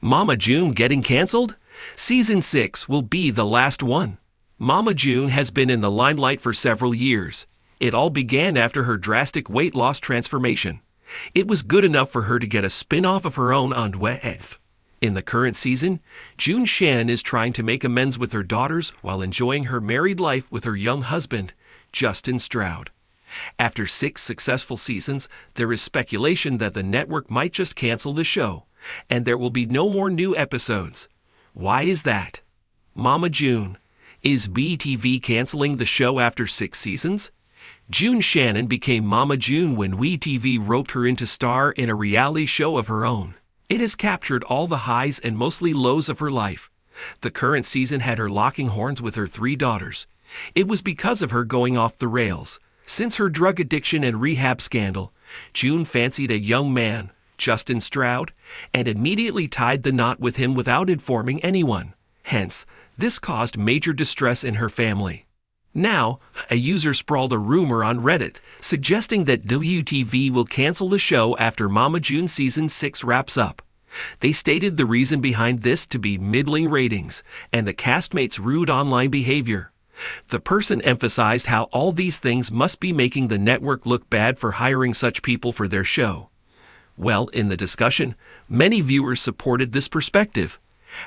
Mama June getting canceled? Season 6 will be the last one. Mama June has been in the limelight for several years. It all began after her drastic weight loss transformation. It was good enough for her to get a spin-off of her own on WEF. In the current season, June Shannon is trying to make amends with her daughters while enjoying her married life with her young husband, Justin Stroud. After 6 successful seasons, there is speculation that the network might just cancel the show, and there will be no more new episodes. Why is that? Mama June. Is WeTV canceling the show after 6 seasons? June Shannon became Mama June when WeTV roped her in to star in a reality show of her own. It has captured all the highs and mostly lows of her life. The current season had her locking horns with her 3 daughters. It was because of her going off the rails. Since her drug addiction and rehab scandal, June fancied a young man, Justin Stroud, and immediately tied the knot with him without informing anyone. Hence, this caused major distress in her family. Now, a user sprawled a rumor on Reddit suggesting that WeTV will cancel the show after Mama June Season 6 wraps up. They stated the reason behind this to be middling ratings and the castmates' rude online behavior. The person emphasized how all these things must be making the network look bad for hiring such people for their show. Well, in the discussion, many viewers supported this perspective.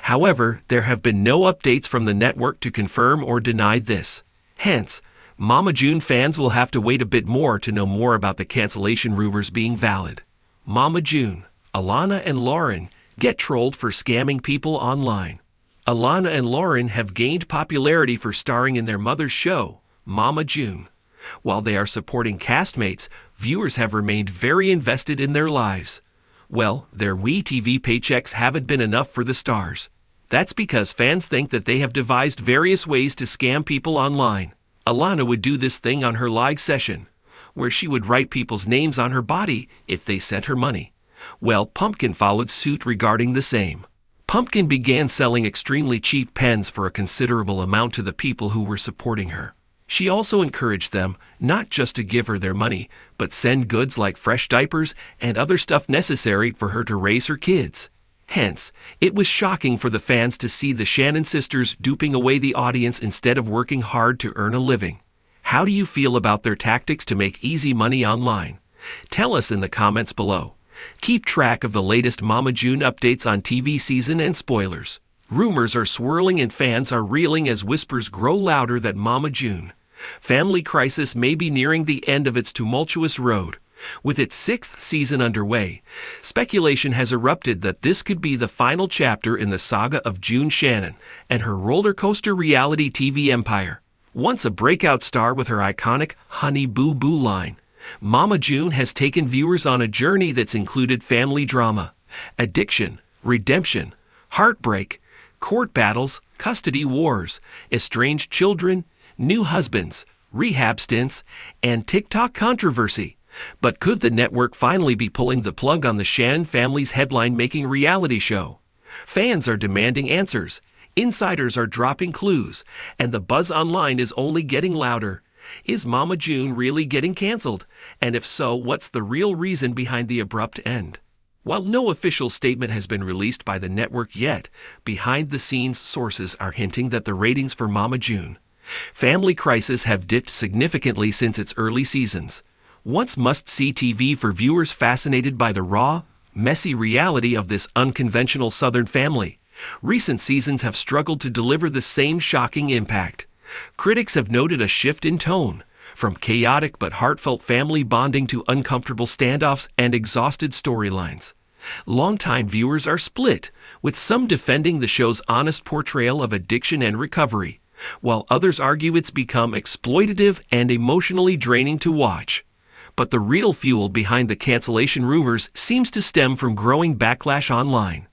However, there have been no updates from the network to confirm or deny this. Hence, Mama June fans will have to wait a bit more to know more about the cancellation rumors being valid. Mama June, Alana and Lauren get trolled for scamming people online. Alana and Lauren have gained popularity for starring in their mother's show, Mama June. While they are supporting castmates, viewers have remained very invested in their lives. Well, their WeTV paychecks haven't been enough for the stars. That's because fans think that they have devised various ways to scam people online. Alana would do this thing on her live session, where she would write people's names on her body if they sent her money. Well, Pumpkin followed suit regarding the same. Pumpkin began selling extremely cheap pens for a considerable amount to the people who were supporting her. She also encouraged them not just to give her their money, but send goods like fresh diapers and other stuff necessary for her to raise her kids. Hence, it was shocking for the fans to see the Shannon sisters duping away the audience instead of working hard to earn a living. How do you feel about their tactics to make easy money online? Tell us in the comments below. Keep track of the latest Mama June updates on TV season and spoilers. Rumors are swirling and fans are reeling as whispers grow louder that Mama June Family Crisis may be nearing the end of its tumultuous road. With its 6th season underway, speculation has erupted that this could be the final chapter in the saga of June Shannon and her roller coaster reality TV empire. Once a breakout star with her iconic Honey Boo Boo line, Mama June has taken viewers on a journey that's included family drama, addiction, redemption, heartbreak, court battles, custody wars, estranged children, new husbands, rehab stints, and TikTok controversy. But could the network finally be pulling the plug on the Shannon family's headline-making reality show? Fans are demanding answers, insiders are dropping clues, and the buzz online is only getting louder. Is Mama June really getting canceled? And if so, what's the real reason behind the abrupt end? While no official statement has been released by the network yet, behind-the-scenes sources are hinting that the ratings for Mama June Family Crisis have dipped significantly since its early seasons. Once must-see TV for viewers fascinated by the raw, messy reality of this unconventional Southern family, recent seasons have struggled to deliver the same shocking impact. Critics have noted a shift in tone, from chaotic but heartfelt family bonding to uncomfortable standoffs and exhausted storylines. Longtime viewers are split, with some defending the show's honest portrayal of addiction and recovery, while others argue it's become exploitative and emotionally draining to watch. But the real fuel behind the cancellation rumors seems to stem from growing backlash online.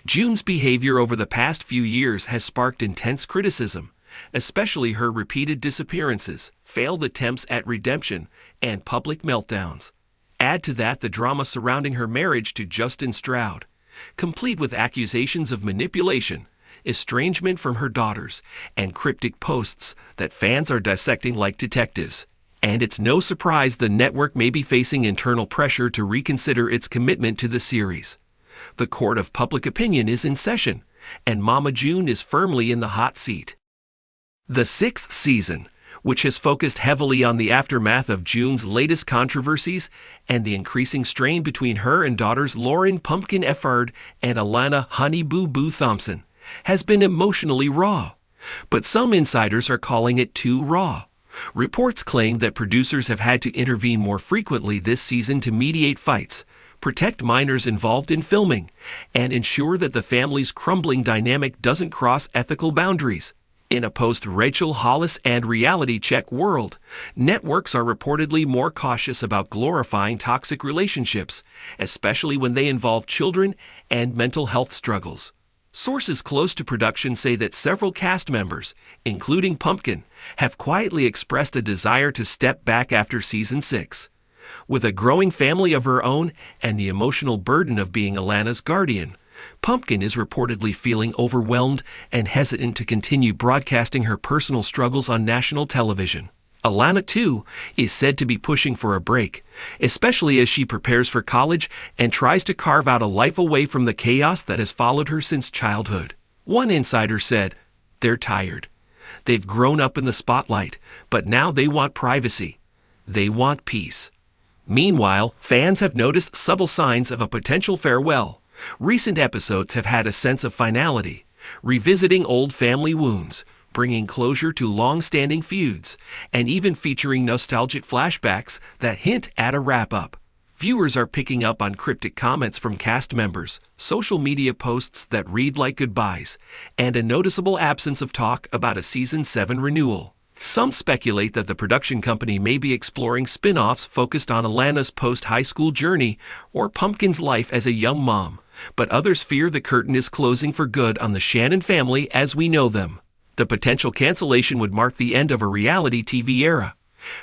June's behavior over the past few years has sparked intense criticism, especially her repeated disappearances, failed attempts at redemption, and public meltdowns. Add to that the drama surrounding her marriage to Justin Stroud, complete with accusations of manipulation, estrangement from her daughters, and cryptic posts that fans are dissecting like detectives. And it's no surprise the network may be facing internal pressure to reconsider its commitment to the series. The court of public opinion is in session, and Mama June is firmly in the hot seat. The sixth season, which has focused heavily on the aftermath of June's latest controversies and the increasing strain between her and daughters Lauryn Pumpkin Effard and Alana Honey Boo Boo Thompson, has been emotionally raw. But some insiders are calling it too raw. Reports claim that producers have had to intervene more frequently this season to mediate fights, protect minors involved in filming, and ensure that the family's crumbling dynamic doesn't cross ethical boundaries. In a post-Rachel Hollis and reality check world, networks are reportedly more cautious about glorifying toxic relationships, especially when they involve children and mental health struggles. Sources close to production say that several cast members, including Pumpkin, have quietly expressed a desire to step back after season 6. With a growing family of her own and the emotional burden of being Alana's guardian, Pumpkin is reportedly feeling overwhelmed and hesitant to continue broadcasting her personal struggles on national television. Alana, too, is said to be pushing for a break, especially as she prepares for college and tries to carve out a life away from the chaos that has followed her since childhood. One insider said, "They're tired. They've grown up in the spotlight, but now they want privacy. They want peace." Meanwhile, fans have noticed subtle signs of a potential farewell. Recent episodes have had a sense of finality, revisiting old family wounds, bringing closure to long-standing feuds, and even featuring nostalgic flashbacks that hint at a wrap-up. Viewers are picking up on cryptic comments from cast members, social media posts that read like goodbyes, and a noticeable absence of talk about a Season 7 renewal. Some speculate that the production company may be exploring spin-offs focused on Alana's post-high school journey or Pumpkin's life as a young mom, but others fear the curtain is closing for good on the Shannon family as we know them. The potential cancellation would mark the end of a reality TV era.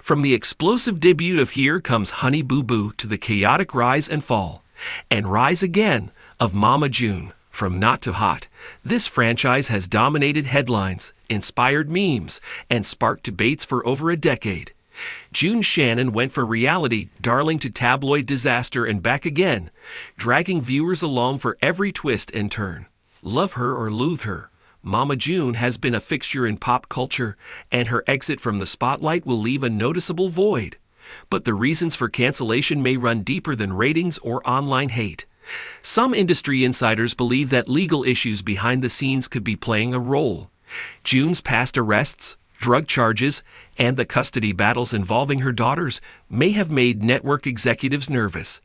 From the explosive debut of Here Comes Honey Boo Boo to the chaotic rise and fall, and rise again, of Mama June. From not to hot, this franchise has dominated headlines, inspired memes, and sparked debates for over a decade. June Shannon went from reality darling to tabloid disaster and back again, dragging viewers along for every twist and turn. Love her or loathe her, Mama June has been a fixture in pop culture, and her exit from the spotlight will leave a noticeable void. But the reasons for cancellation may run deeper than ratings or online hate. Some industry insiders believe that legal issues behind the scenes could be playing a role. June's past arrests, drug charges, and the custody battles involving her daughters may have made network executives nervous.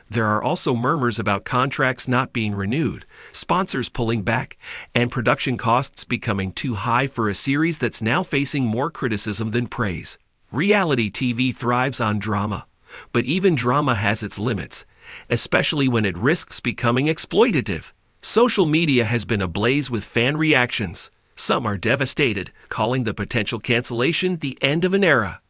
There are also murmurs about contracts not being renewed, sponsors pulling back, and production costs becoming too high for a series that's now facing more criticism than praise. Reality TV thrives on drama, but even drama has its limits, especially when it risks becoming exploitative. Social media has been ablaze with fan reactions. Some are devastated, calling the potential cancellation the end of an era.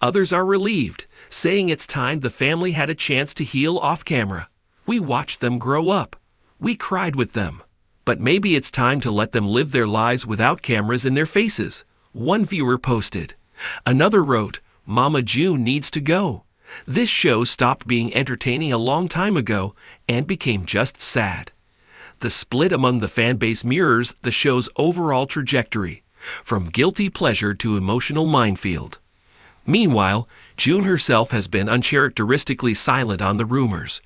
Others are relieved, saying it's time the family had a chance to heal off camera. We watched them grow up. We cried with them. But maybe it's time to let them live their lives without cameras in their faces, one viewer posted. Another wrote, "Mama June needs to go. This show stopped being entertaining a long time ago and became just sad." The split among the fan base mirrors the show's overall trajectory, from guilty pleasure to emotional minefield. Meanwhile, June herself has been uncharacteristically silent on the rumors.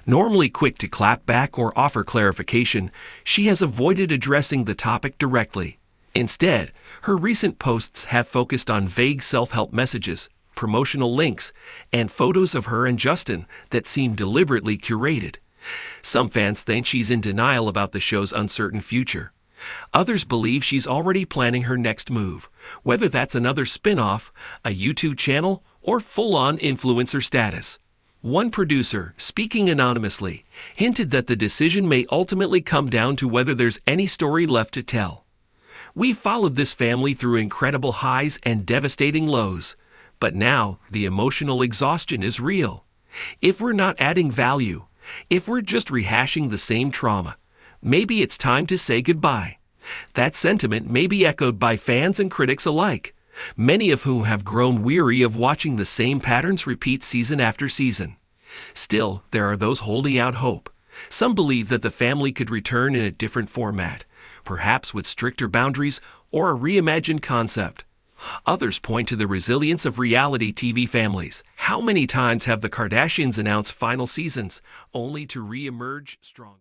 Normally quick to clap back or offer clarification, she has avoided addressing the topic directly. Instead, her recent posts have focused on vague self-help messages, promotional links, and photos of her and Justin that seem deliberately curated. Some fans think she's in denial about the show's uncertain future. Others believe she's already planning her next move, whether that's another spin-off, a YouTube channel, or full-on influencer status. One producer, speaking anonymously, hinted that the decision may ultimately come down to whether there's any story left to tell. "We've followed this family through incredible highs and devastating lows, but now the emotional exhaustion is real. If we're not adding value, if we're just rehashing the same trauma, maybe it's time to say goodbye." That sentiment may be echoed by fans and critics alike, many of whom have grown weary of watching the same patterns repeat season after season. Still, there are those holding out hope, Some believe that the family could return in a different format, perhaps with stricter boundaries or a reimagined concept. Others point to the resilience of reality TV families. How many times have the Kardashians announced final seasons, only to re-emerge strong?